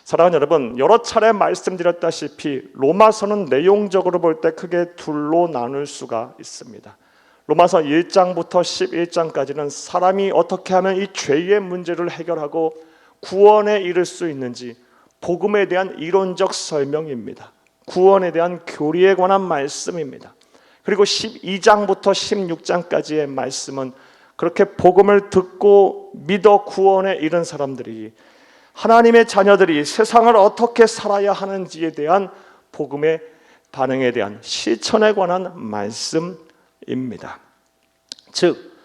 사랑하는 여러분, 여러 차례 말씀드렸다시피 로마서는 내용적으로 볼 때 크게 둘로 나눌 수가 있습니다. 로마서 1장부터 11장까지는 사람이 어떻게 하면 이 죄의 문제를 해결하고 구원에 이를 수 있는지 복음에 대한 이론적 설명입니다. 구원에 대한 교리에 관한 말씀입니다. 그리고 12장부터 16장까지의 말씀은 그렇게 복음을 듣고 믿어 구원에 이른 사람들이, 하나님의 자녀들이 세상을 어떻게 살아야 하는지에 대한 복음의 반응에 대한 실천에 관한 말씀입니다. 즉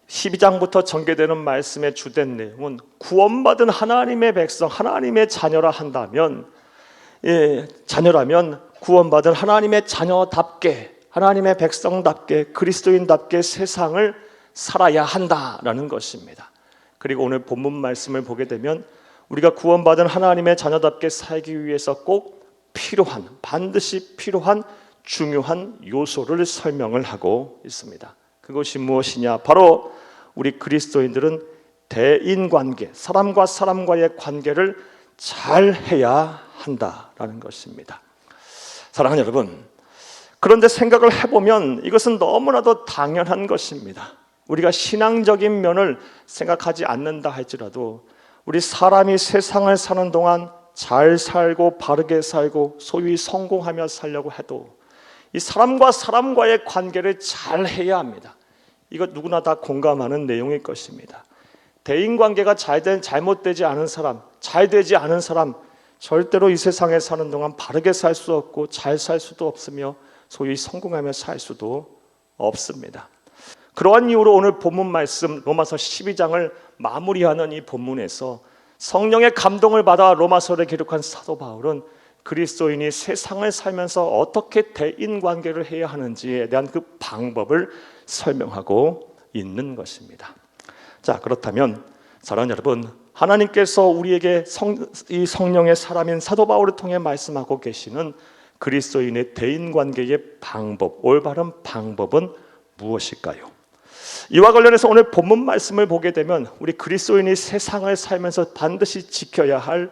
12장부터 전개되는 말씀의 주된 내용은 구원받은 하나님의 백성, 하나님의 자녀라 한다면, 자녀라면 구원받은 하나님의 자녀답게, 하나님의 백성답게, 그리스도인답게 세상을 살아야 한다라는 것입니다. 그리고 오늘 본문 말씀을 보게 되면 우리가 구원받은 하나님의 자녀답게 살기 위해서 꼭 필요한, 반드시 필요한 중요한 요소를 설명을 하고 있습니다. 그것이 무엇이냐? 바로 우리 그리스도인들은 대인관계, 사람과 사람과의 관계를 잘 해야 한다라는 것입니다. 사랑하는 여러분, 그런데 생각을 해보면 이것은 너무나도 당연한 것입니다. 우리가 신앙적인 면을 생각하지 않는다 할지라도 우리 사람이 세상을 사는 동안 잘 살고 바르게 살고 소위 성공하며 살려고 해도 이 사람과 사람과의 관계를 잘 해야 합니다. 이거 누구나 다 공감하는 내용일 것입니다. 대인관계가 잘못되지 않은 사람, 잘 되지 않은 사람, 절대로 이 세상에 사는 동안 바르게 살 수 없고 잘 살 수도 없으며 소위 성공하며 살 수도 없습니다. 그러한 이유로 오늘 본문 말씀 로마서 12장을 마무리하는 이 본문에서 성령의 감동을 받아 로마서를 기록한 사도 바울은 그리스도인이 세상을 살면서 어떻게 대인관계를 해야 하는지에 대한 그 방법을 설명하고 있는 것입니다. 자, 그렇다면 사랑하는 여러분, 하나님께서 우리에게 이 성령의 사람인 사도 바울을 통해 말씀하고 계시는 그리스도인의 대인관계의 방법, 올바른 방법은 무엇일까요? 이와 관련해서 오늘 본문 말씀을 보게 되면 우리 그리스도인이 세상을 살면서 반드시 지켜야 할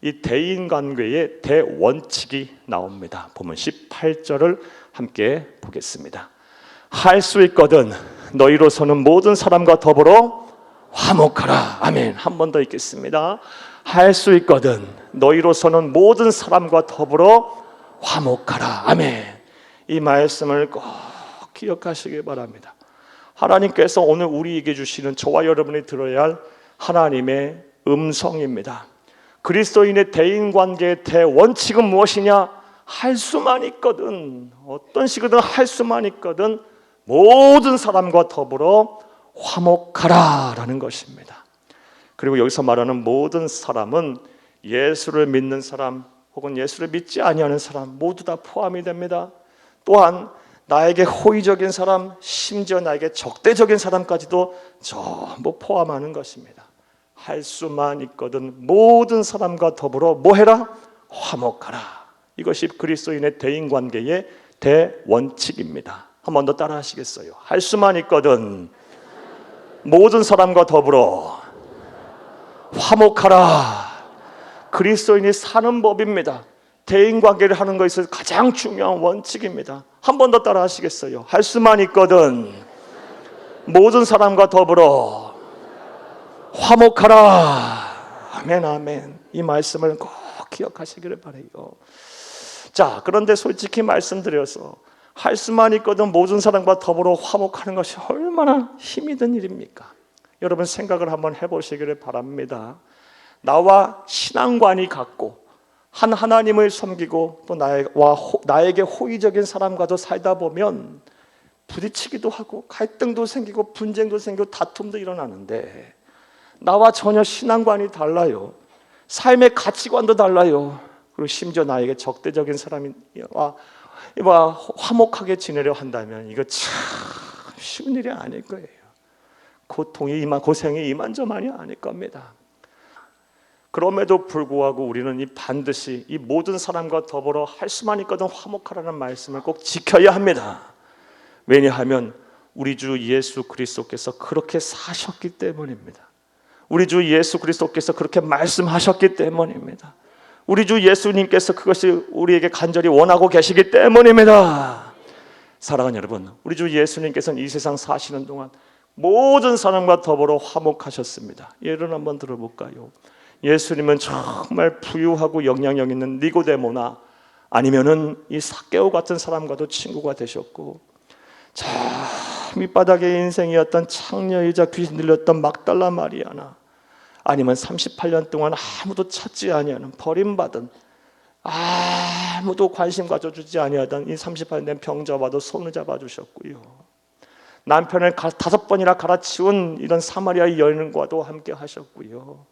이 대인관계의 대원칙이 나옵니다. 본문 18절을 함께 보겠습니다. 할 수 있거든 너희로서는 모든 사람과 더불어 화목하라. 아멘. 한 번 더 읽겠습니다. 할 수 있거든 너희로서는 모든 사람과 더불어 화목하라. 아멘. 이 말씀을 꼭 기억하시기 바랍니다. 하나님께서 오늘 우리에게 주시는 저와 여러분이 들어야 할 하나님의 음성입니다. 그리스도인의 대인관계의 대원칙은 무엇이냐? 할 수만 있거든, 어떤 식이든 할 수만 있거든 모든 사람과 더불어 화목하라 라는 것입니다. 그리고 여기서 말하는 모든 사람은 예수를 믿는 사람 혹은 예수를 믿지 아니하는 사람 모두 다 포함이 됩니다. 또한 나에게 호의적인 사람, 심지어 나에게 적대적인 사람까지도 전부 포함하는 것입니다. 할 수만 있거든 모든 사람과 더불어 뭐 해라? 화목하라. 이것이 그리스도인의 대인관계의 대원칙입니다. 한 번 더 따라 하시겠어요? 할 수만 있거든 모든 사람과 더불어 화목하라. 그리스도인이 사는 법입니다. 대인관계를 하는 것에 있어서 가장 중요한 원칙입니다. 한 번 더 따라 하시겠어요? 할 수만 있거든 모든 사람과 더불어 화목하라. 아멘, 아멘. 이 말씀을 꼭 기억하시기를 바라요. 자, 그런데 솔직히 말씀드려서 할 수만 있거든 모든 사람과 더불어 화목하는 것이 얼마나 힘이 든 일입니까? 여러분 생각을 한번 해보시기를 바랍니다. 나와 신앙관이 같고 한 하나님을 섬기고 또 나에게 호의적인 사람과도 살다 보면 부딪히기도 하고 갈등도 생기고 분쟁도 생기고 다툼도 일어나는데 나와 전혀 신앙관이 달라요. 삶의 가치관도 달라요. 그리고 심지어 나에게 적대적인 사람과 화목하게 지내려 한다면 이거 참 쉬운 일이 아닐 거예요. 고생이 이만저만이 아닐 겁니다. 그럼에도 불구하고 우리는 반드시 이 모든 사람과 더불어 할 수만 있거든 화목하라는 말씀을 꼭 지켜야 합니다. 왜냐하면 우리 주 예수 그리스도께서 그렇게 사셨기 때문입니다. 우리 주 예수 그리스도께서 그렇게 말씀하셨기 때문입니다. 우리 주 예수님께서 그것이 우리에게 간절히 원하고 계시기 때문입니다. 사랑하는 여러분, 우리 주 예수님께서는 이 세상 사시는 동안 모든 사람과 더불어 화목하셨습니다. 예를 한번 들어볼까요? 예수님은 정말 부유하고 영향력 있는 니고데모나 아니면은 이 삭개오 같은 사람과도 친구가 되셨고, 저 밑바닥의 인생이었던 창녀이자 귀신 들렸던 막달라 마리아나, 아니면 38년 동안 아무도 찾지 아니하는 버림받은, 아무도 관심 가져주지 아니하던 이 38년 된 병자와도 손을 잡아주셨고요. 남편을 5번이나 갈아치운 이런 사마리아 여인과도 함께 하셨고요.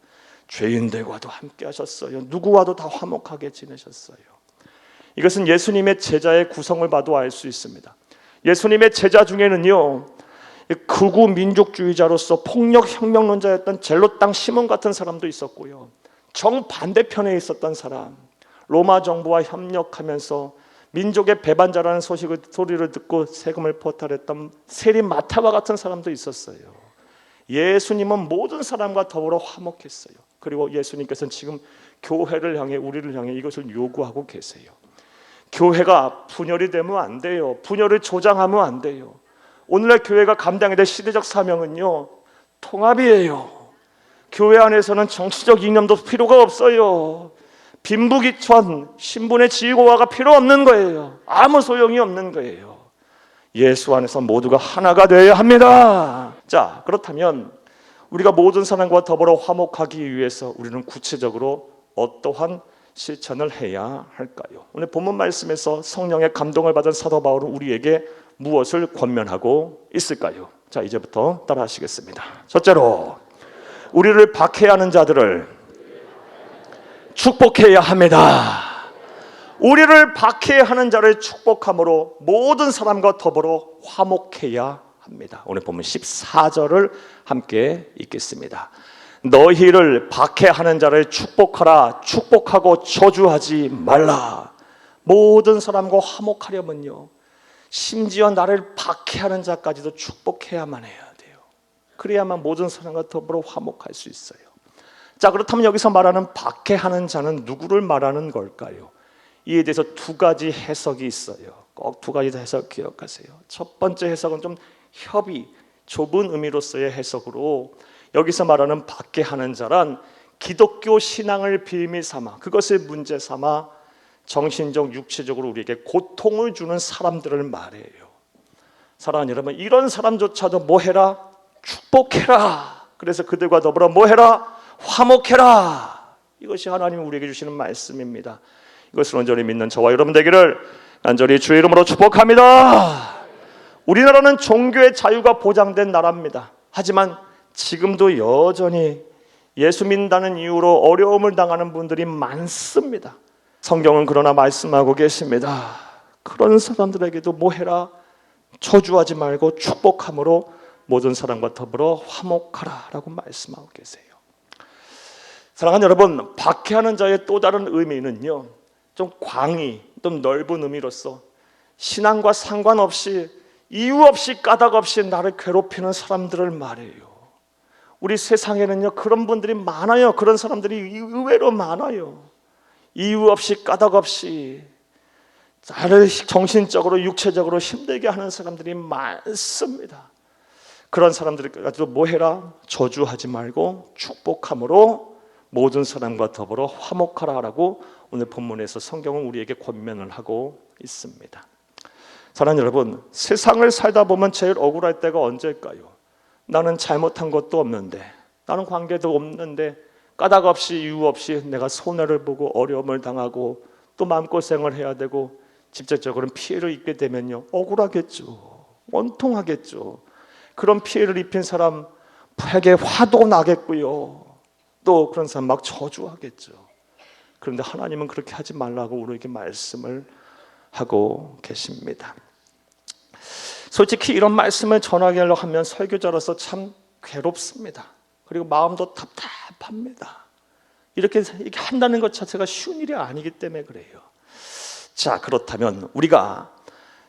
죄인들과도 함께 하셨어요. 누구와도 다 화목하게 지내셨어요. 이것은 예수님의 제자의 구성을 봐도 알 수 있습니다. 예수님의 제자 중에는요, 극우 민족주의자로서 폭력 혁명론자였던 젤로 땅 시몬 같은 사람도 있었고요, 정반대편에 있었던 사람, 로마 정부와 협력하면서 민족의 배반자라는 소리를 듣고 세금을 포탈했던 세리 마타와 같은 사람도 있었어요. 예수님은 모든 사람과 더불어 화목했어요. 그리고 예수님께서는 지금 교회를 향해, 우리를 향해 이것을 요구하고 계세요. 교회가 분열이 되면 안 돼요. 분열을 조장하면 안 돼요. 오늘날 교회가 감당해야 될 시대적 사명은요, 통합이에요. 교회 안에서는 정치적 이념도 필요가 없어요. 빈부귀천, 신분의 지위고하가 필요 없는 거예요. 아무 소용이 없는 거예요. 예수 안에서 모두가 하나가 되어야 합니다. 자, 그렇다면 우리가 모든 사람과 더불어 화목하기 위해서 우리는 구체적으로 어떠한 실천을 해야 할까요? 오늘 본문 말씀에서 성령의 감동을 받은 사도 바울은 우리에게 무엇을 권면하고 있을까요? 자, 이제부터 따라하시겠습니다. 첫째로, 우리를 박해하는 자들을 축복해야 합니다. 우리를 박해하는 자를 축복함으로 모든 사람과 더불어 화목해야 합니다. 오늘 본문 14절을 함께 읽겠습니다. 너희를 박해하는 자를 축복하라. 축복하고 저주하지 말라. 모든 사람과 화목하려면요, 심지어 나를 박해하는 자까지도 축복해야만 해야 돼요. 그래야만 모든 사람과 더불어 화목할 수 있어요. 자, 그렇다면 여기서 말하는 박해하는 자는 누구를 말하는 걸까요? 이에 대해서 두 가지 해석이 있어요. 꼭 두 가지 해석 기억하세요. 첫 번째 해석은 좀 협의, 좁은 의미로서의 해석으로, 여기서 말하는 박해하는 자란 기독교 신앙을 빌미 삼아, 그것을 문제 삼아 정신적, 육체적으로 우리에게 고통을 주는 사람들을 말해요. 사랑하는 여러분, 이런 사람조차도 뭐 해라? 축복해라. 그래서 그들과 더불어 뭐 해라? 화목해라. 이것이 하나님이 우리에게 주시는 말씀입니다. 이것을 온전히 믿는 저와 여러분 되기를 간절히 주의 이름으로 축복합니다. 우리나라는 종교의 자유가 보장된 나라입니다. 하지만 지금도 여전히 예수 믿는다는 이유로 어려움을 당하는 분들이 많습니다. 성경은 그러나 말씀하고 계십니다. 그런 사람들에게도 뭐 해라? 저주하지 말고 축복함으로 모든 사람과 더불어 화목하라 라고 말씀하고 계세요. 사랑하는 여러분, 박해하는 자의 또 다른 의미는요, 좀 광의, 좀 넓은 의미로서 신앙과 상관없이 이유 없이 까닭 없이 나를 괴롭히는 사람들을 말해요. 우리 세상에는요, 그런 분들이 많아요. 그런 사람들이 의외로 많아요. 이유 없이 까닭 없이 나를 정신적으로 육체적으로 힘들게 하는 사람들이 많습니다. 그런 사람들까지도 뭐 해라? 저주하지 말고 축복함으로 모든 사람과 더불어 화목하라라고 오늘 본문에서 성경은 우리에게 권면을 하고 있습니다. 사랑하는 여러분, 세상을 살다 보면 제일 억울할 때가 언제일까요? 나는 잘못한 것도 없는데, 나는 관계도 없는데 까닭 없이 이유 없이 내가 손해를 보고 어려움을 당하고 또 마음고생을 해야 되고 직접적으로는 피해를 입게 되면요, 억울하겠죠. 원통하겠죠. 그런 피해를 입힌 사람에게 화도 나겠고요. 또 그런 사람 막 저주하겠죠. 그런데 하나님은 그렇게 하지 말라고 우리에게 말씀을 하고 계십니다. 솔직히 이런 말씀을 전하려고 하면 설교자로서 참 괴롭습니다. 그리고 마음도 답답합니다. 이렇게 한다는 것 자체가 쉬운 일이 아니기 때문에 그래요. 자, 그렇다면 우리가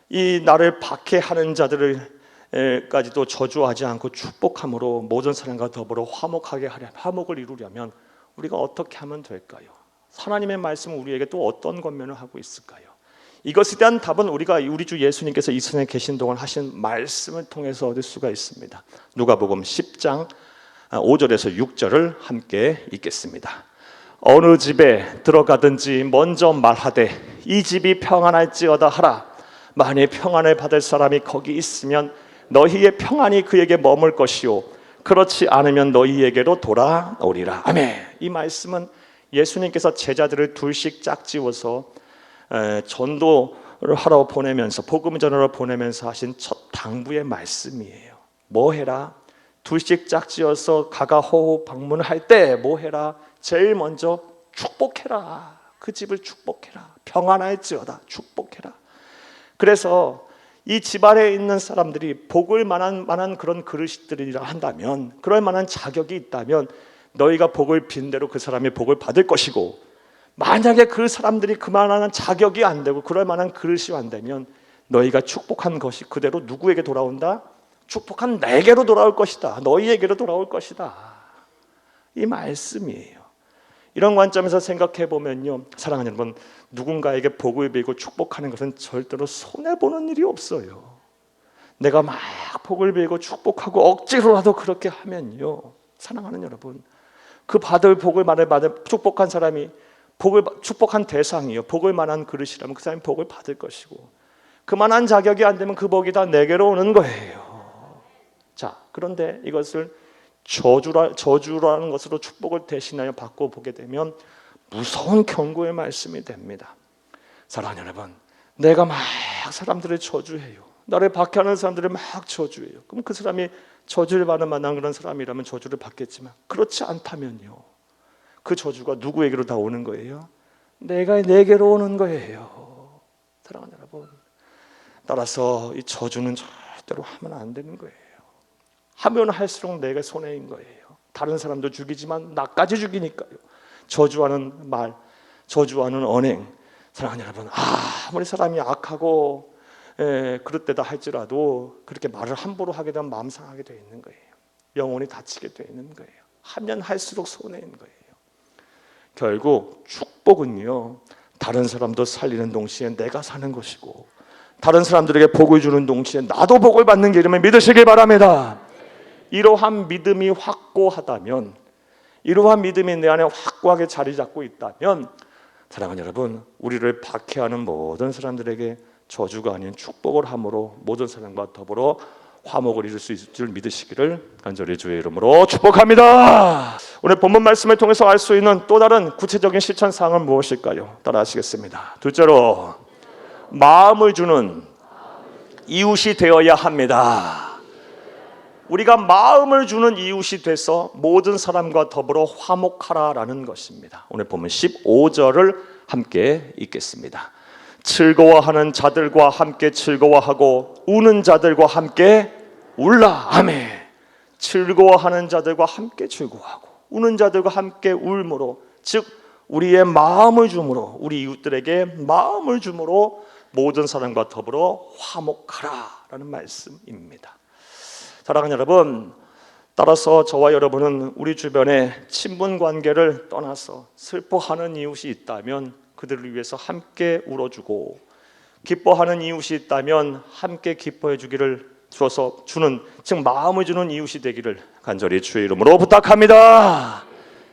이 나를 박해하는 자들까지도 저주하지 않고 축복함으로 모든 사람과 더불어 화목하게 하려, 화목을 이루려면 우리가 어떻게 하면 될까요? 하나님의 말씀은 우리에게 또 어떤 권면을 하고 있을까요? 이것에 대한 답은 우리가 우리 주 예수님께서 이 세상에 계신 동안 하신 말씀을 통해서 얻을 수가 있습니다. 누가복음 10장 5절에서 6절을 함께 읽겠습니다. 어느 집에 들어가든지 먼저 말하되 이 집이 평안할지어다 하라. 만일 평안을 받을 사람이 거기 있으면 너희의 평안이 그에게 머물 것이요 그렇지 않으면 너희에게로 돌아오리라. 아멘. 이 말씀은 예수님께서 제자들을 둘씩 짝지어서 전도를 하러 보내면서 복음 전하러 보내면서 하신 첫 당부의 말씀이에요. 뭐 해라? 둘씩 짝지어서 가가호호 방문할 때 뭐 해라? 제일 먼저 축복해라. 그 집을 축복해라. 평안할지어다. 축복해라. 그래서 이 집안에 있는 사람들이 복을 만한 그런 그릇들이라 한다면, 그럴 만한 자격이 있다면 너희가 복을 빈 대로 그 사람이 복을 받을 것이고, 만약에 그 사람들이 그만한 자격이 안 되고 그럴 만한 그릇이 안 되면 너희가 축복한 것이 그대로 누구에게 돌아온다? 축복한 내게로 돌아올 것이다. 너희에게로 돌아올 것이다. 이 말씀이에요. 이런 관점에서 생각해 보면요, 사랑하는 여러분, 누군가에게 복을 빌고 축복하는 것은 절대로 손해보는 일이 없어요. 내가 막 복을 빌고 축복하고 억지로라도 그렇게 하면요, 사랑하는 여러분, 그 받을 복을 받을 축복한 사람이 축복한 대상이요, 복을 만한 그릇이라면 그 사람이 복을 받을 것이고, 그만한 자격이 안 되면 그 복이 다 내게로 오는 거예요. 자, 그런데 이것을 저주라는 것으로 축복을 대신하여 받고 보게 되면 무서운 경고의 말씀이 됩니다. 사랑하는 여러분, 내가 막 사람들을 저주해요. 나를 박해하는 사람들을 막 저주해요. 그럼 그 사람이 저주를 받는 만한 그런 사람이라면 저주를 받겠지만, 그렇지 않다면요, 그 저주가 누구에게로 다 오는 거예요? 내게로 오는 거예요. 사랑하는 여러분, 따라서 이 저주는 절대로 하면 안 되는 거예요. 하면 할수록 내가 손해인 거예요. 다른 사람도 죽이지만 나까지 죽이니까요. 저주하는 말, 저주하는 언행, 사랑하는 여러분, 아무리 사람이 악하고 그릇되다 할지라도 그렇게 말을 함부로 하게 되면 마음 상하게 되어 있는 거예요. 영혼이 다치게 되어 있는 거예요. 하면 할수록 손해인 거예요. 결국 축복은요, 다른 사람도 살리는 동시에 내가 사는 것이고, 다른 사람들에게 복을 주는 동시에 나도 복을 받는 게 이름을 믿으시길 바랍니다. 이러한 믿음이 확고하다면, 이러한 믿음이 내 안에 확고하게 자리 잡고 있다면, 사랑하는 여러분, 우리를 박해하는 모든 사람들에게 저주가 아닌 축복을 함으로 모든 사람과 더불어 화목을 이룰 수 있을 줄 믿으시기를 간절히 주의 이름으로 축복합니다. 오늘 본문 말씀을 통해서 알 수 있는 또 다른 구체적인 실천 사항은 무엇일까요? 따라 하시겠습니다. 둘째로, 마음을 주는 이웃이 되어야 합니다. 우리가 마음을 주는 이웃이 돼서 모든 사람과 더불어 화목하라라는 것입니다. 오늘 보면 15절을 함께 읽겠습니다. 즐거워하는 자들과 함께 즐거워하고 우는 자들과 함께 울라. 아멘. 즐거워하는 자들과 함께 즐거워하고 우는 자들과 함께 울므로, 즉 우리의 마음을 주므로, 우리 이웃들에게 마음을 주므로 모든 사람과 더불어 화목하라라는 말씀입니다. 사랑하는 여러분, 따라서 저와 여러분은 우리 주변에 친분 관계를 떠나서 슬퍼하는 이웃이 있다면 그들을 위해서 함께 울어주고, 기뻐하는 이웃이 있다면 함께 기뻐해 주기를 주는, 즉 마음을 주는 이웃이 되기를 간절히 주의 이름으로 부탁합니다.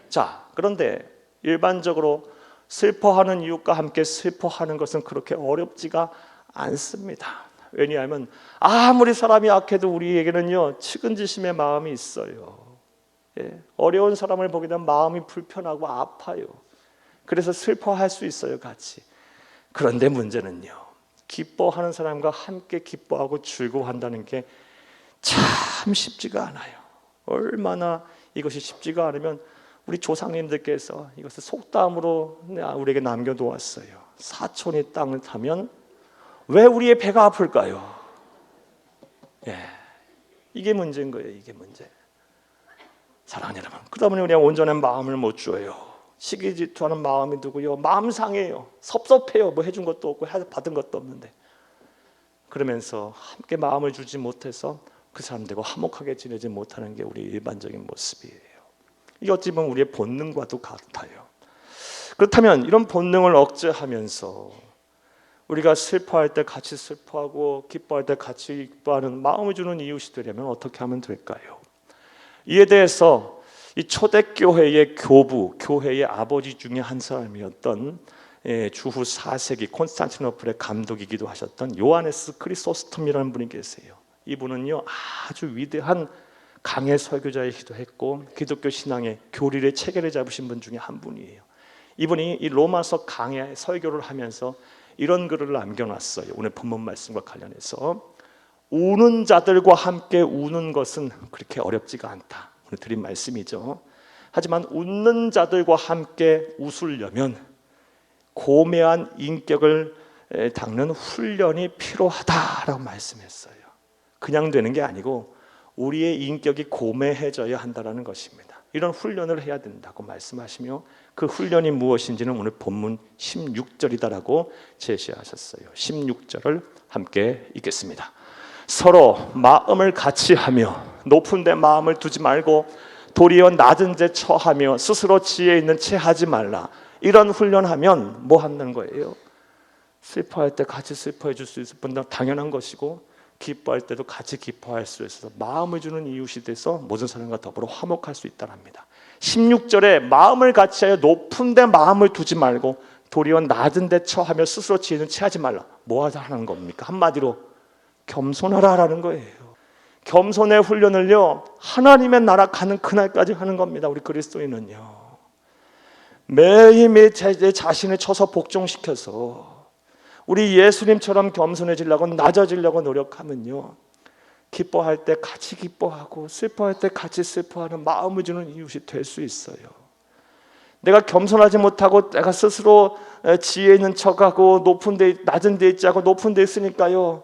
자, 그런데 일반적으로 슬퍼하는 이웃과 함께 슬퍼하는 것은 그렇게 어렵지가 않습니다. 왜냐하면 아무리 사람이 악해도 우리에게는요, 측은지심의 마음이 있어요. 어려운 사람을 보게 되면 마음이 불편하고 아파요. 그래서 슬퍼할 수 있어요, 같이. 그런데 문제는요, 기뻐하는 사람과 함께 기뻐하고 즐거워한다는 게 참 쉽지가 않아요. 얼마나 이것이 쉽지가 않으면 우리 조상님들께서 이것을 속담으로 우리에게 남겨놓았어요. 사촌이 땅을 타면 왜 우리의 배가 아플까요? 이게 문제인 거예요. 이게 문제. 사랑하는 여러분, 그러다 보니 우리가 온전한 마음을 못 줘요. 시기 질투하는 마음이 들고요, 마음 상해요. 섭섭해요. 뭐 해준 것도 없고 받은 것도 없는데. 그러면서 함께 마음을 주지 못해서 그 사람들과 화목하게 지내지 못하는 게 우리 일반적인 모습이에요. 이게 어찌 보면 우리의 본능과도 같아요. 그렇다면 이런 본능을 억제하면서 우리가 슬퍼할 때 같이 슬퍼하고 기뻐할 때 같이 기뻐하는 마음을 주는 이웃이 되려면 어떻게 하면 될까요? 이에 대해서 이 초대교회의 교부, 교회의 아버지 중에 한 사람이었던 주후 4세기 콘스탄티노플의 감독이기도 하셨던 요하네스 크리소스톰이라는 분이 계세요. 이분은요 아주 위대한 강해 설교자이기도 했고 기독교 신앙의 교리의 체계를 잡으신 분 중에 한 분이에요. 이분이 이 로마서 강해 설교를 하면서 이런 글을 남겨놨어요. 오늘 본문 말씀과 관련해서 우는 자들과 함께 우는 것은 그렇게 어렵지가 않다. 오늘 드린 말씀이죠. 하지만 웃는 자들과 함께 웃으려면 고매한 인격을 닦는 훈련이 필요하다라고 말씀했어요. 그냥 되는 게 아니고 우리의 인격이 고매해져야 한다는 것입니다. 이런 훈련을 해야 된다고 말씀하시며 그 훈련이 무엇인지는 오늘 본문 16절이다라고 제시하셨어요. 16절을 함께 읽겠습니다. 서로 마음을 같이 하며 높은 데 마음을 두지 말고 도리어 낮은 데 처하며 스스로 지혜 있는 채 하지 말라. 이런 훈련하면 뭐 한다는 거예요? 슬퍼할 때 같이 슬퍼해 줄 수 있을 뿐더러 당연한 것이고 기뻐할 때도 같이 기뻐할 수 있어서 마음을 주는 이웃이 돼서 모든 사람과 더불어 화목할 수 있다랍니다. 16절에 마음을 같이 하여 높은 데 마음을 두지 말고 도리어 낮은 데 처하며 스스로 지혜는 취하지 말라. 뭐 하자는 겁니까? 한마디로 겸손하라라는 거예요. 겸손의 훈련을요 하나님의 나라 가는 그날까지 하는 겁니다. 우리 그리스도인은요 매일매일 제 자신을 쳐서 복종시켜서 우리 예수님처럼 겸손해지려고 낮아지려고 노력하면요 기뻐할 때 같이 기뻐하고 슬퍼할 때 같이 슬퍼하는 마음을 주는 이웃이 될 수 있어요. 내가 겸손하지 못하고 내가 스스로 지혜 있는 척하고 높은 데 낮은 데 있지 않고 높은 데 있으니까요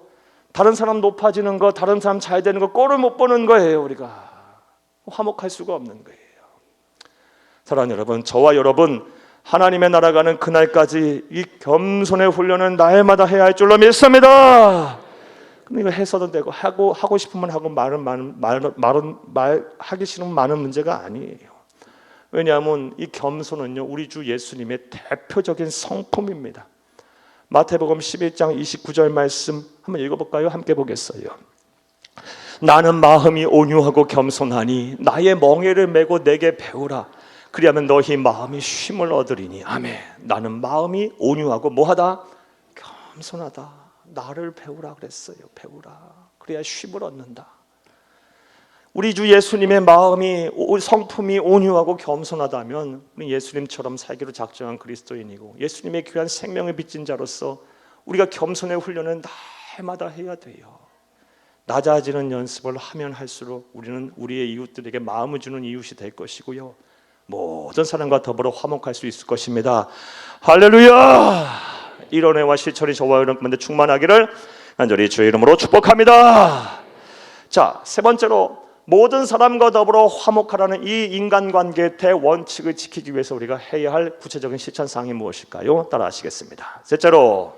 다른 사람 높아지는 거 다른 사람 잘 되는 거 꼴을 못 보는 거예요. 우리가 화목할 수가 없는 거예요. 사랑하는 여러분, 저와 여러분 하나님의 나라 가는 그날까지 이 겸손의 훈련은 날마다 해야 할 줄로 믿습니다. 근데 이거 해서도 되고 하고 싶으면 하고 하기 싫으면 많은 문제가 아니에요. 왜냐하면 이 겸손은요 우리 주 예수님의 대표적인 성품입니다. 마태복음 11장 29절 말씀 한번 읽어볼까요? 함께 보겠어요. 나는 마음이 온유하고 겸손하니 나의 멍에를 메고 내게 배우라. 그리하면 너희 마음이 쉼을 얻으리니. 아멘. 나는 마음이 온유하고 뭐하다? 겸손하다. 나를 배우라 그랬어요. 배우라. 그래야 쉼을 얻는다. 우리 주 예수님의 마음이 성품이 온유하고 겸손하다면 우리 예수님처럼 살기로 작정한 그리스도인이고 예수님의 귀한 생명을 빚진 자로서 우리가 겸손의 훈련을 날마다 해야 돼요. 낮아지는 연습을 하면 할수록 우리는 우리의 이웃들에게 마음을 주는 이웃이 될 것이고요 모든 사람과 더불어 화목할 수 있을 것입니다. 할렐루야! 이런 애와 실천이 저와 여러분 가운데 충만하기를 간절히 주의 이름으로 축복합니다. 자, 세 번째로 모든 사람과 더불어 화목하라는 이 인간관계의 대원칙을 지키기 위해서 우리가 해야 할 구체적인 실천사항이 무엇일까요? 따라 하시겠습니다. 셋째로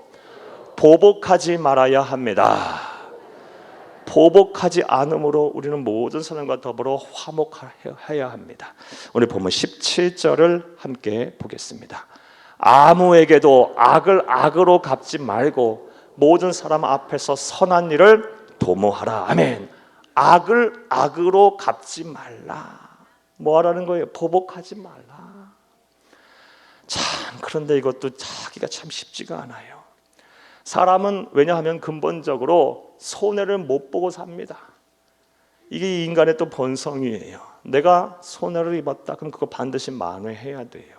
보복하지 말아야 합니다. 보복하지 않음으로 우리는 모든 사람과 더불어 화목해야 합니다. 오늘 보면 17절을 함께 보겠습니다. 아무에게도 악을 악으로 갚지 말고 모든 사람 앞에서 선한 일을 도모하라. 아멘. 악을 악으로 갚지 말라. 뭐 하라는 거예요? 보복하지 말라. 참 그런데 이것도 하기가 참 쉽지가 않아요. 사람은 왜냐하면 근본적으로 손해를 못 보고 삽니다. 이게 인간의 또 본성이에요. 내가 손해를 입었다 그럼 그거 반드시 만회해야 돼요.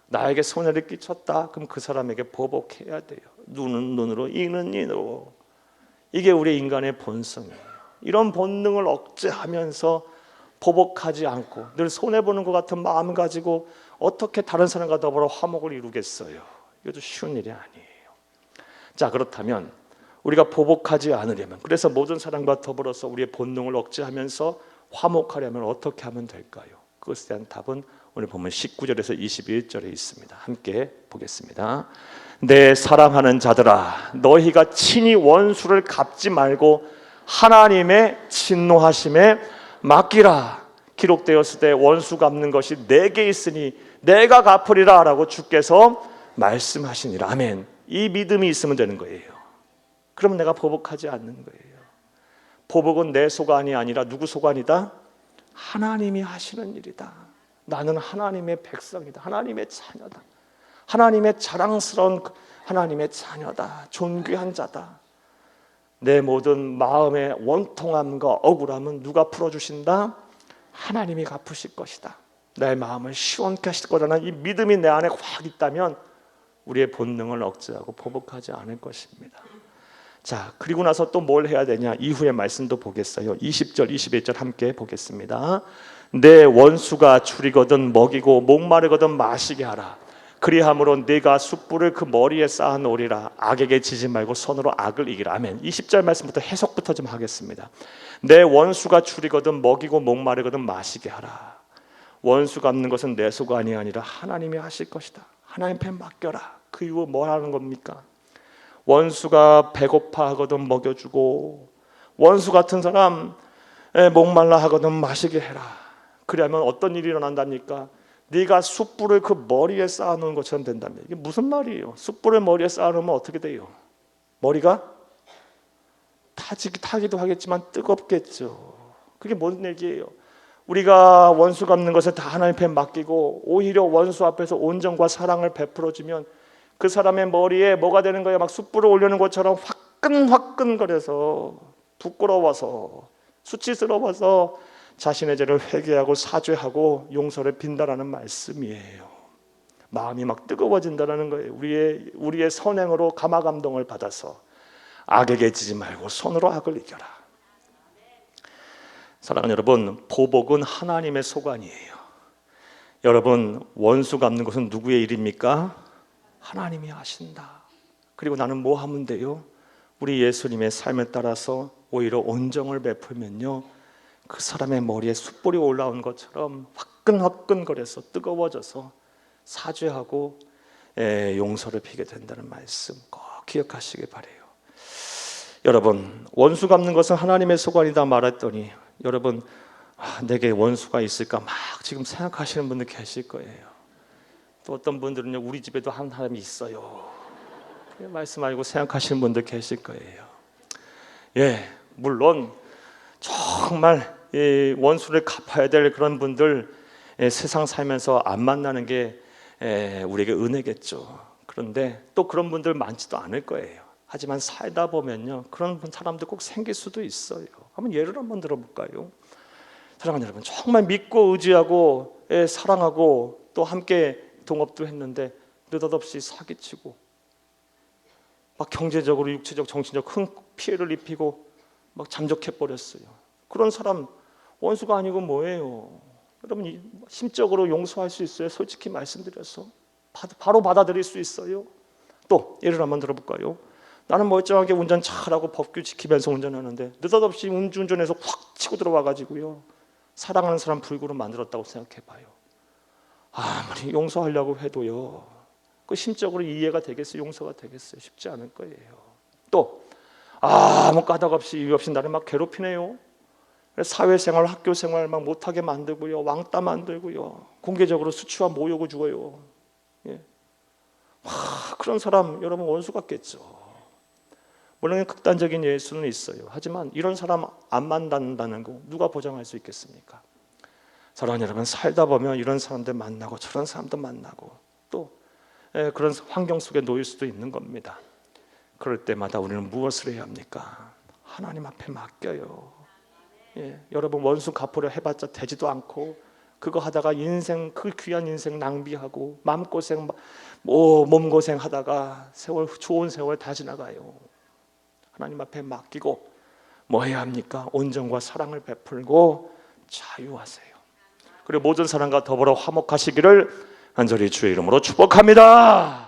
나에게 손해를 끼쳤다 그럼 그 사람에게 보복해야 돼요. 눈은 눈으로 이는 이로. 이게 우리 인간의 본성이에요. 이런 본능을 억제하면서 보복하지 않고 늘 손해보는 것 같은 마음 가지고 어떻게 다른 사람과 더불어 화목을 이루겠어요? 이것도 쉬운 일이 아니에요. 자, 그렇다면 우리가 보복하지 않으려면, 그래서 모든 사람과 더불어서 우리의 본능을 억제하면서 화목하려면 어떻게 하면 될까요? 그것에 대한 답은 오늘 보면 19절에서 21절에 있습니다. 함께 보겠습니다. 내 사랑하는 자들아, 너희가 친히 원수를 갚지 말고 하나님의 진노하심에 맡기라. 기록되었을 때 원수 갚는 것이 내게 있으니 내가 갚으리라 라고 주께서 말씀하시니라. 아멘. 이 믿음이 있으면 되는 거예요. 그럼 내가 보복하지 않는 거예요. 보복은 내 소관이 아니라 누구 소관이다? 하나님이 하시는 일이다. 나는 하나님의 백성이다. 하나님의 자녀다. 하나님의 자랑스러운 하나님의 자녀다. 존귀한 자다. 내 모든 마음의 원통함과 억울함은 누가 풀어주신다? 하나님이 갚으실 것이다. 내 마음을 시원케 하실 거라는 이 믿음이 내 안에 확 있다면 우리의 본능을 억제하고 보복하지 않을 것입니다. 자, 그리고 나서 또 뭘 해야 되냐? 이후의 말씀도 보겠어요. 20절, 21절 함께 보겠습니다. 내 원수가 줄이거든 먹이고 목마르거든 마시게 하라. 그리함으로 네가 숯불을 그 머리에 쌓아 놓으리라. 악에게 지지 말고 손으로 악을 이기라. 아멘. 20절 말씀부터 해석부터 좀 하겠습니다. 내 원수가 줄이거든 먹이고 목마르거든 마시게 하라. 원수 갚는 것은 내 소관이 아니라 하나님이 하실 것이다. 하나님 앞에 맡겨라. 그 이후 뭘 하는 겁니까? 원수가 배고파하거든 먹여주고, 원수 같은 사람 목말라 하거든 마시게 해라. 그러면 어떤 일이 일어난답니까? 네가 숯불을 그 머리에 쌓아놓은 것처럼 된다면. 이게 무슨 말이에요? 숯불을 머리에 쌓아놓으면 어떻게 돼요? 머리가 타기도 하겠지만 뜨겁겠죠. 그게 뭔 얘기예요? 우리가 원수 갚는 것을 다 하나님 앞에 맡기고 오히려 원수 앞에서 온정과 사랑을 베풀어주면 그 사람의 머리에 뭐가 되는 거예요? 막 숯불을 올리는 것처럼 화끈화끈거려서 부끄러워서 수치스러워서 자신의 죄를 회개하고 사죄하고 용서를 빈다라는 말씀이에요. 마음이 막 뜨거워진다라는 거예요. 우리의 선행으로 감화감동을 받아서 악에게 지지 말고 손으로 악을 이겨라. 사랑하는 여러분, 보복은 하나님의 소관이에요. 여러분, 원수 갚는 것은 누구의 일입니까? 하나님이 하신다. 그리고 나는 뭐 하면 돼요? 우리 예수님의 삶에 따라서 오히려 온정을 베풀면요, 그 사람의 머리에 숯불이 올라온 것처럼 화끈화끈거려서 뜨거워져서 사죄하고 용서를 비게 된다는 말씀 꼭 기억하시기 바라요. 여러분, 원수 갚는 것은 하나님의 소관이다 말했더니 여러분, 내게 원수가 있을까 막 지금 생각하시는 분들 계실 거예요. 또 어떤 분들은요, 우리 집에도 한 사람이 있어요. 말씀하시고 생각하시는 분들 계실 거예요. 예, 물론 정말 원수를 갚아야 될 그런 분들 세상 살면서 안 만나는 게 우리에게 은혜겠죠. 그런데 또 그런 분들 많지도 않을 거예요. 하지만 살다 보면요, 그런 사람들 꼭 생길 수도 있어요. 한번 예를 한번 들어볼까요? 사랑하는 여러분, 정말 믿고 의지하고 사랑하고 또 함께 동업도 했는데 느닷없이 사기치고 막 경제적으로 육체적 정신적 큰 피해를 입히고 막 잠적해버렸어요. 그런 사람 원수가 아니고 뭐예요? 여러분, 심적으로 용서할 수 있어요? 솔직히 말씀드려서 바로 받아들일 수 있어요? 또 예를 한번 들어볼까요? 나는 멀쩡하게 운전 잘하고 법규 지키면서 운전하는데 느닷없이 음주운전해서 확 치고 들어와가지고요, 사랑하는 사람 불구로 만들었다고 생각해봐요. 아무리 용서하려고 해도요, 그 심적으로 이해가 되겠어요? 용서가 되겠어요? 쉽지 않을 거예요. 또 아무 까닭 없이 이유 없이 나를 막 괴롭히네요. 사회생활, 학교생활 막 못하게 만들고요, 왕따 만들고요, 공개적으로 수치와 모욕을 주고요. 예. 그런 사람 여러분 원수 같겠죠. 물론 극단적인 예수는 있어요. 하지만 이런 사람 안 만난다는 거 누가 보장할 수 있겠습니까? 사랑하는 여러분, 살다 보면 이런 사람들 만나고 저런 사람도 만나고 또 그런 환경 속에 놓일 수도 있는 겁니다. 그럴 때마다 우리는 무엇을 해야 합니까? 하나님 앞에 맡겨요. 예, 여러분, 원수 갚으려 해봤자 되지도 않고 그거 하다가 인생, 그 귀한 인생 낭비하고 마음고생, 몸고생 하다가 좋은 세월 다 지나가요. 하나님 앞에 맡기고 뭐 해야 합니까? 온정과 사랑을 베풀고 자유하세요. 그리고 모든 사람과 더불어 화목하시기를 간절히 주의 이름으로 축복합니다.